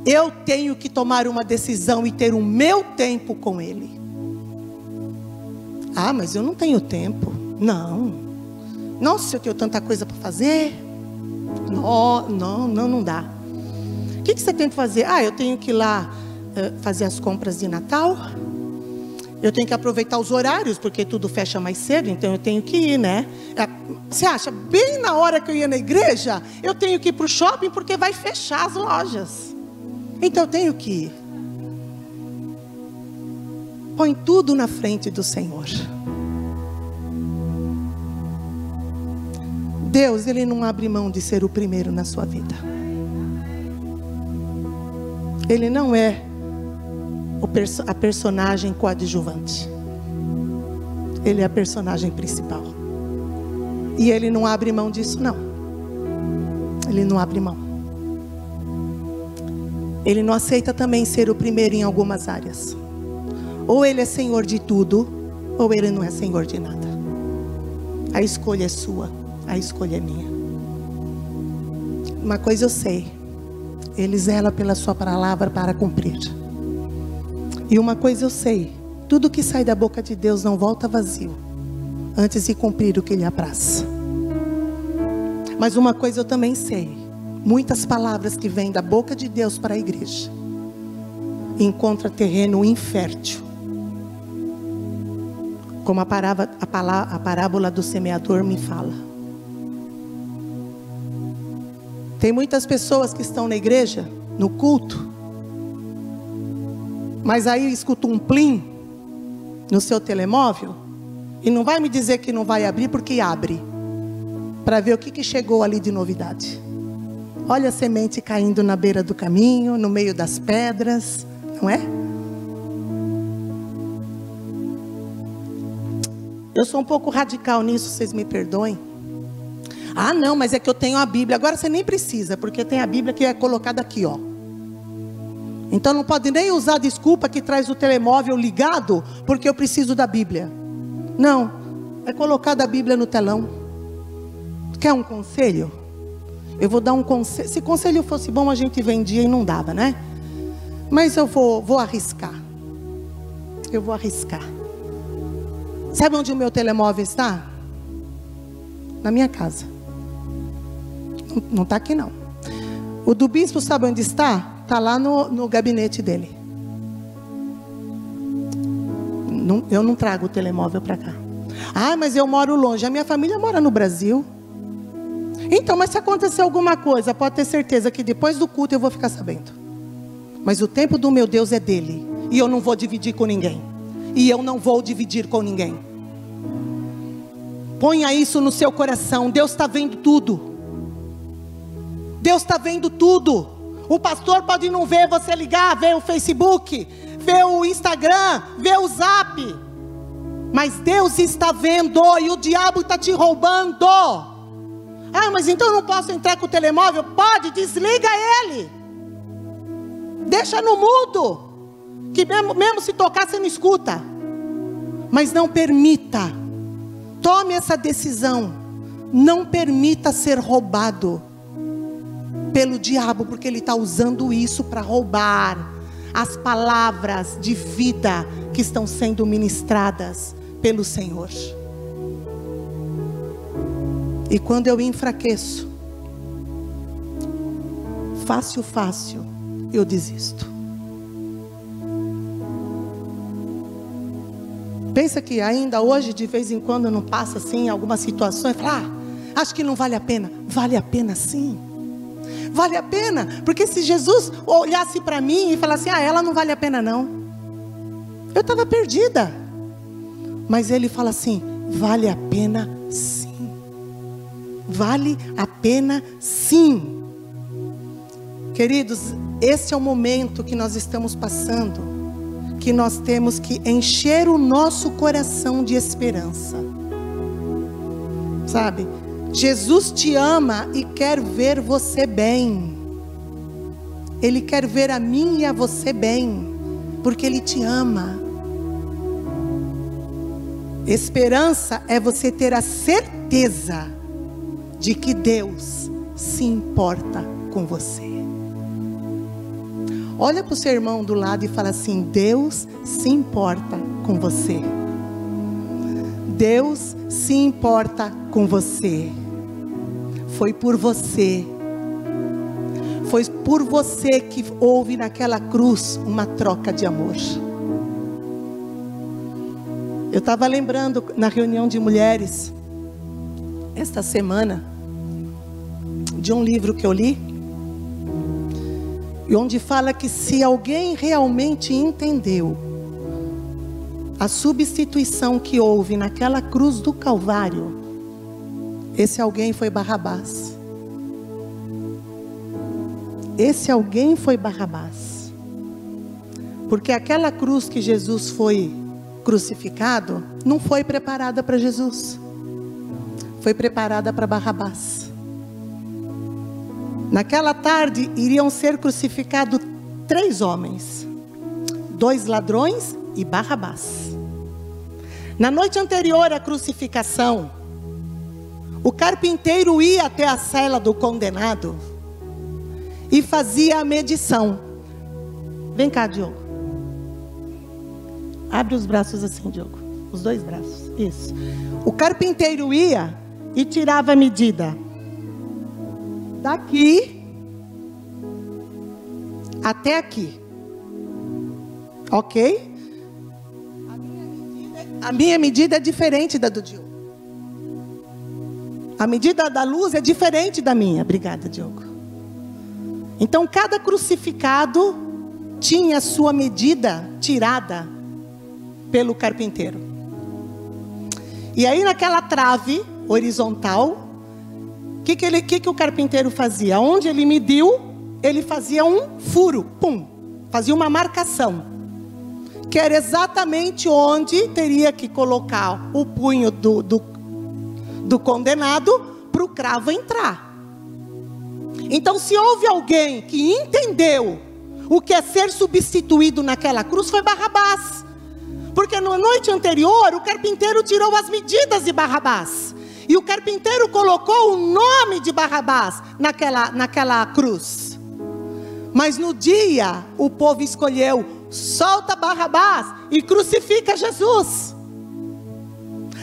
eu tenho que tomar uma decisão e ter o meu tempo com Ele. Ah, mas eu não tenho tempo. Não. Nossa, eu tenho tanta coisa para fazer. Não dá. O que você tem que fazer? Ah, eu tenho que ir lá fazer as compras de Natal. Eu tenho que aproveitar os horários, porque tudo fecha mais cedo, então eu tenho que ir, né? Você acha, bem na hora que eu ia na igreja, eu tenho que ir para o shopping, porque vai fechar as lojas. Então eu tenho que ir. Põe tudo na frente do Senhor. Deus, Ele não abre mão de ser o primeiro na sua vida. Ele não é a personagem coadjuvante. Ele é a personagem principal. E Ele não abre mão disso, não. Ele não abre mão. Ele não aceita também ser o primeiro em algumas áreas. Ou Ele é Senhor de tudo, ou Ele não é Senhor de nada. A escolha é sua, a escolha é minha. Uma coisa eu sei: Ele zela pela sua palavra para cumprir. E uma coisa eu sei: tudo que sai da boca de Deus não volta vazio, antes de cumprir o que lhe apraz. Mas uma coisa eu também sei: muitas palavras que vêm da boca de Deus para a igreja encontram terreno infértil, como a parábola do semeador me fala. Tem muitas pessoas que estão na igreja, no culto, mas aí escuta um plim no seu telemóvel, e não vai me dizer que não vai abrir, porque abre, para ver o que chegou ali de novidade. Olha a semente caindo na beira do caminho, no meio das pedras, não é? Eu sou um pouco radical nisso, vocês me perdoem. Ah, não, mas é que eu tenho a Bíblia. Agora você nem precisa, porque tem a Bíblia que é colocada aqui, ó. Então não pode nem usar a desculpa que traz o telemóvel ligado, porque eu preciso da Bíblia. Não, é colocada a Bíblia no telão. Quer um conselho? Eu vou dar um conselho. Se conselho fosse bom, a gente vendia e não dava, né? Mas eu vou arriscar. Eu vou arriscar. Sabe onde o meu telemóvel está? Na minha casa. Não está aqui, não. O do bispo, sabe onde está? Está lá no gabinete dele. Eu não trago o telemóvel para cá. Ah, mas eu moro longe. A minha família mora no Brasil. Então, mas se acontecer alguma coisa, pode ter certeza que depois do culto eu vou ficar sabendo. Mas o tempo do meu Deus é dele. E eu não vou dividir com ninguém. E eu não vou dividir com ninguém. Ponha isso no seu coração. Deus está vendo tudo. Deus está vendo tudo. O pastor pode não ver você ligar, ver o Facebook, ver o Instagram, ver o Zap. Mas Deus está vendo e o diabo está te roubando. Ah, mas então eu não posso entrar com o telemóvel? Pode, desliga ele. Deixa no mudo. Que mesmo se tocar você não escuta. Mas não permita. Tome essa decisão. Não permita ser roubado pelo diabo, porque ele está usando isso para roubar as palavras de vida que estão sendo ministradas pelo Senhor. E quando eu enfraqueço, fácil, eu desisto. Pensa que ainda hoje, de vez em quando, não passa assim, algumas situações, fala, acho que não vale a pena. Vale a pena sim. Vale a pena, porque se Jesus olhasse para mim e falasse, ela não vale a pena não. Eu estava perdida. Mas ele fala assim, vale a pena sim. Vale a pena sim. Queridos, esse é o momento que nós estamos passando, que nós temos que encher o nosso coração de esperança. Sabe? Jesus te ama e quer ver você bem. Ele quer ver a mim e a você bem, porque Ele te ama. Esperança é você ter a certeza de que Deus se importa com você. Olha para o seu irmão do lado e fala assim, Deus se importa com você. Deus se importa com você. Foi por você. Foi por você que houve naquela cruz uma troca de amor. Eu estava lembrando na reunião de mulheres, esta semana, de um livro que eu li, e onde fala que se alguém realmente entendeu a substituição que houve naquela cruz do Calvário, esse alguém foi Barrabás. Esse alguém foi Barrabás. Porque aquela cruz que Jesus foi crucificado, não foi preparada para Jesus. Foi preparada para Barrabás. Naquela tarde, iriam ser crucificados 3 homens. 2 ladrões e Barrabás. Na noite anterior à crucificação, o carpinteiro ia até a cela do condenado e fazia a medição. Vem cá, Diogo. Abre os braços assim, Diogo. Os 2 braços. Isso. O carpinteiro ia e tirava a medida. Daqui até aqui. Ok? A minha medida é diferente da do Diogo. A medida da luz é diferente da minha. Obrigada, Diogo. Então, cada crucificado tinha a sua medida tirada pelo carpinteiro. E aí, naquela trave horizontal, o que o carpinteiro fazia? Onde ele mediu, ele fazia um furo. Pum! Fazia uma marcação. Que era exatamente onde teria que colocar o punho do condenado para o cravo entrar. Então, se houve alguém que entendeu o que é ser substituído naquela cruz, foi Barrabás. Porque na noite anterior, o carpinteiro tirou as medidas de Barrabás. E o carpinteiro colocou o nome de Barrabás naquela cruz. Mas no dia, o povo escolheu, solta Barrabás e crucifica Jesus.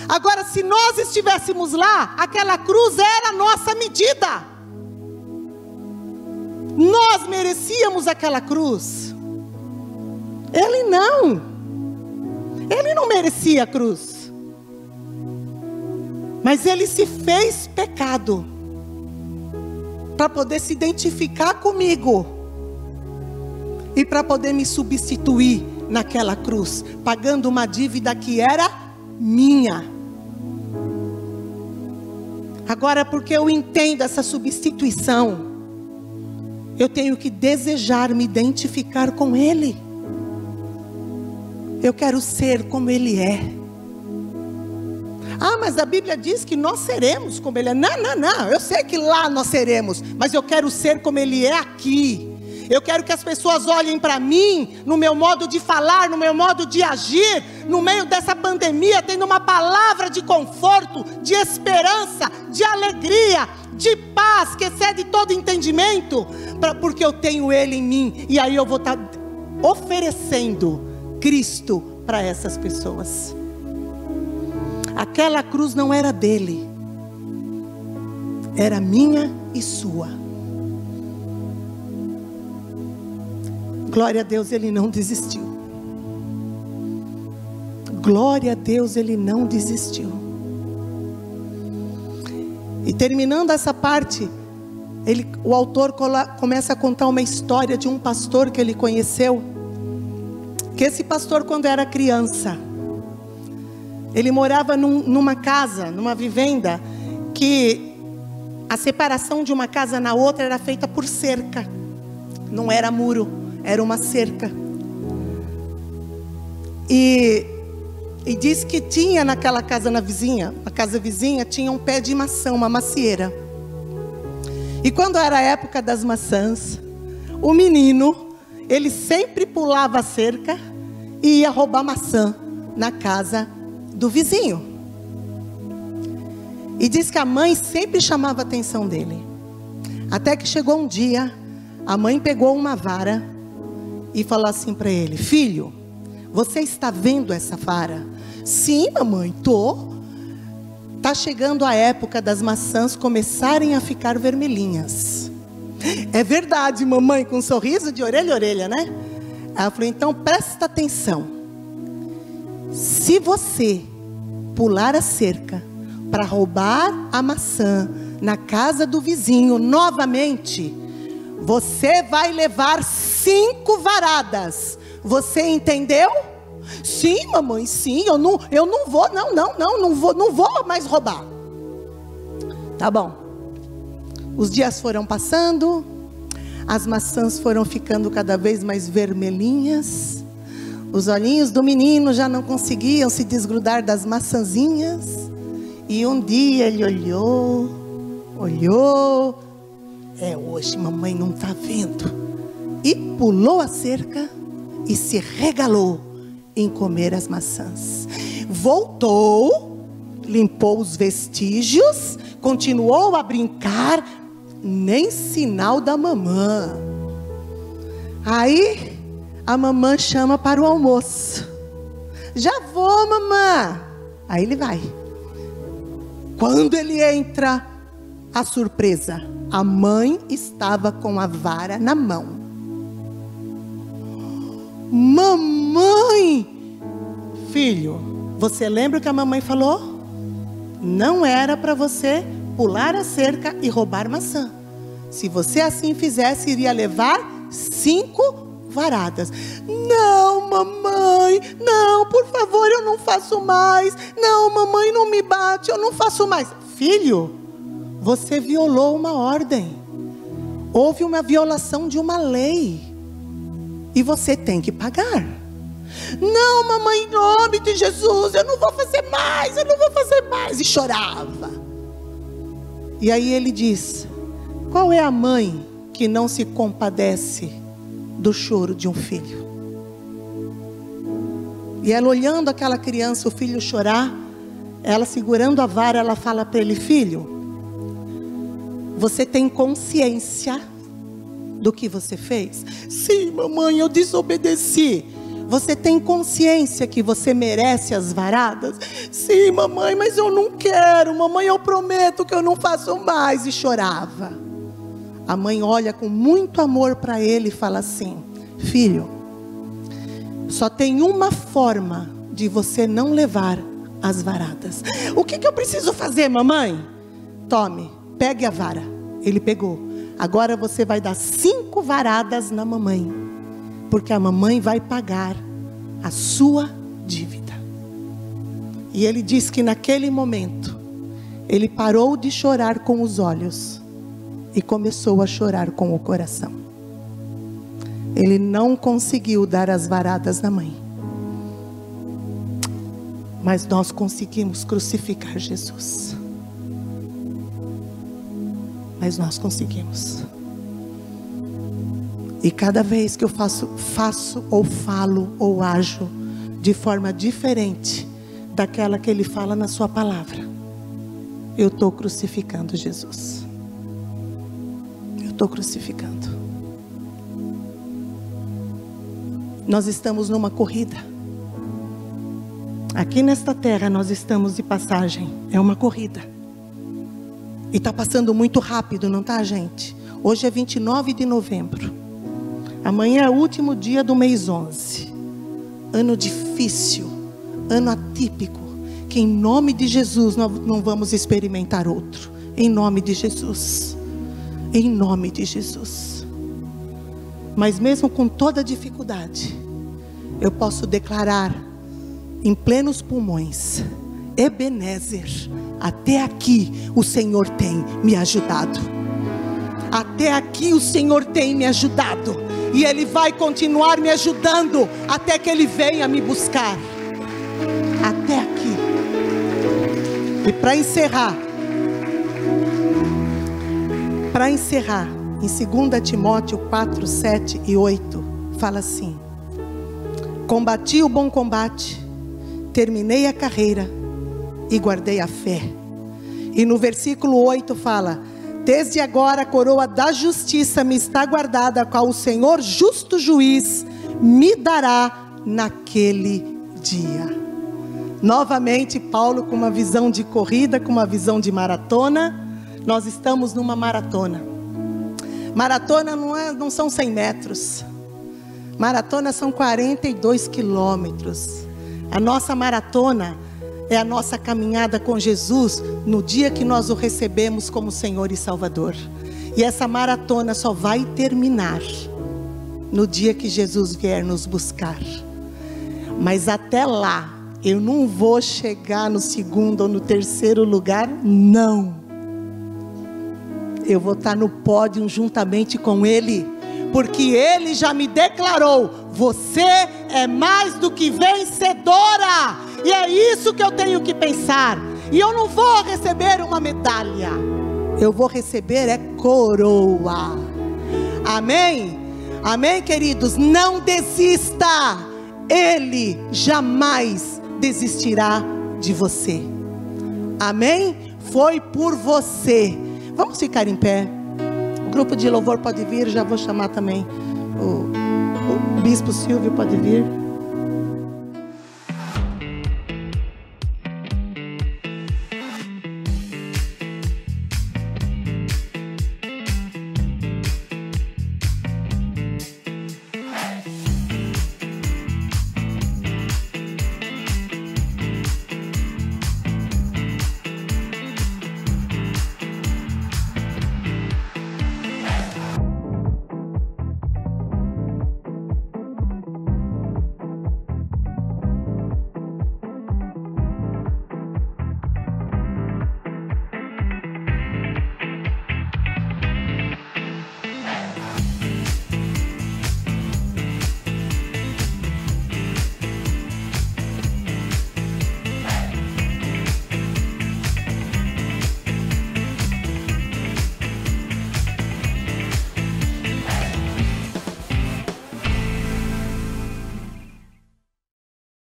Agora, se nós estivéssemos lá, aquela cruz era a nossa medida. Nós merecíamos aquela cruz. Ele não merecia a cruz. Mas ele se fez pecado para poder se identificar comigo e para poder me substituir naquela cruz, pagando uma dívida que era minha. Agora, porque eu entendo essa substituição, eu tenho que desejar me identificar com Ele. Eu quero ser como Ele é. Ah, mas a Bíblia diz que nós seremos como Ele é. Não, eu sei que lá nós seremos, mas eu quero ser como Ele é aqui. Eu quero que as pessoas olhem para mim, no meu modo de falar, no meu modo de agir, no meio dessa pandemia, tendo uma palavra de conforto, de esperança, de alegria, de paz, que excede todo entendimento, porque eu tenho Ele em mim, e aí eu vou estar oferecendo Cristo para essas pessoas. Aquela cruz não era dele, era minha e sua. Glória a Deus, Ele não desistiu. Glória a Deus, Ele não desistiu. E terminando essa parte, o autor começa a contar uma história de um pastor que ele conheceu. Que esse pastor, quando era criança, ele morava numa casa, numa vivenda, que a separação de uma casa na outra era feita por cerca. Não era muro, era uma cerca. E diz que tinha naquela casa a casa vizinha, tinha um pé de maçã, uma macieira. E quando era a época das maçãs, o menino, ele sempre pulava a cerca e ia roubar maçã na casa do vizinho. E diz que a mãe sempre chamava a atenção dele. Até que chegou um dia, a mãe pegou uma vara e falou assim para ele: filho, você está vendo essa vara? Sim, mamãe, tô. Tá chegando a época das maçãs começarem a ficar vermelhinhas. É verdade, mamãe, com um sorriso de orelha a orelha, né? Ela falou: então presta atenção. Se você pular a cerca para roubar a maçã na casa do vizinho novamente, você vai levar 5 varadas. Você entendeu? Sim, mamãe, sim. Eu não vou, não vou mais roubar. Tá bom. Os dias foram passando, as maçãs foram ficando cada vez mais vermelhinhas. Os olhinhos do menino já não conseguiam se desgrudar das maçãzinhas. E um dia ele olhou. É hoje, mamãe não está vendo. E pulou a cerca e se regalou em comer as maçãs. Voltou, limpou os vestígios, continuou a brincar, nem sinal da mamã. Aí a mamã chama para o almoço. Já vou, mamã. Aí ele vai. Quando ele entra, a surpresa: a mãe estava com a vara na mão. Mamãe! Filho, você lembra o que a mamãe falou? Não era para você pular a cerca e roubar maçã. Se você assim fizesse, iria levar 5 varadas. Não, mamãe, não, por favor, eu não faço mais. Não, mamãe, não me bate, eu não faço mais. Filho, você violou uma ordem. Houve uma violação de uma lei. E você tem que pagar. Não, mamãe, em nome de Jesus, eu não vou fazer mais, eu não vou fazer mais. E chorava. E aí ele diz: qual é a mãe que não se compadece do choro de um filho? E ela olhando aquela criança, o filho chorar, ela segurando a vara, ela fala para ele: filho, você tem consciência do que você fez? Sim, mamãe, eu desobedeci. Você tem consciência que você merece as varadas? Sim, mamãe, mas eu não quero. Mamãe, eu prometo que eu não faço mais. E chorava. A mãe olha com muito amor para ele e fala assim: filho, só tem uma forma de você não levar as varadas. O que eu preciso fazer, mamãe? Tome, pegue a vara. Ele pegou. Agora você vai dar 5 varadas na mamãe. porque a mamãe vai pagar a sua dívida. E ele diz que naquele momento, ele parou de chorar com os olhos e começou a chorar com o coração. Ele não conseguiu dar as varadas na mãe, mas nós conseguimos crucificar Jesus. Mas nós conseguimos. E cada vez que eu faço ou falo ou ajo de forma diferente daquela que ele fala na sua palavra, eu estou crucificando Jesus. Eu estou crucificando. Nós estamos numa corrida. Aqui nesta terra nós estamos de passagem. É uma corrida. E está passando muito rápido, não está, gente? Hoje é 29 de novembro. Amanhã é o último dia do mês 11. Ano difícil, ano atípico, que em nome de Jesus nós não vamos experimentar outro. Em nome de Jesus. Em nome de Jesus. Mas mesmo com toda dificuldade, eu posso declarar em plenos pulmões: Ebenezer, até aqui o Senhor tem me ajudado. Até aqui o Senhor tem me ajudado. E Ele vai continuar me ajudando até que Ele venha me buscar. Até aqui. E para encerrar, em 2 Timóteo 4, 7 e 8, fala assim: combati o bom combate, terminei a carreira e guardei a fé. E no versículo 8 fala: desde agora a coroa da justiça me está guardada, a qual o Senhor justo juiz me dará naquele dia. Novamente Paulo com uma visão de corrida, com uma visão de maratona. Nós estamos numa maratona. Maratona não são 100 metros. Maratona são 42 quilômetros. A nossa maratona é a nossa caminhada com Jesus no dia que nós o recebemos como Senhor e Salvador. E essa maratona só vai terminar no dia que Jesus vier nos buscar. Mas até lá, eu não vou chegar no segundo ou no terceiro lugar, não. Eu vou estar no pódio juntamente com Ele, porque Ele já me declarou: você é mais do que vencedora. E é isso que eu tenho que pensar. E eu não vou receber uma medalha, eu vou receber é coroa. Amém? Amém, queridos? Não desista. Ele jamais desistirá de você. Amém? Foi por você. Vamos ficar em pé. O grupo de louvor pode vir. Já vou chamar também o Bispo Silvio, pode vir.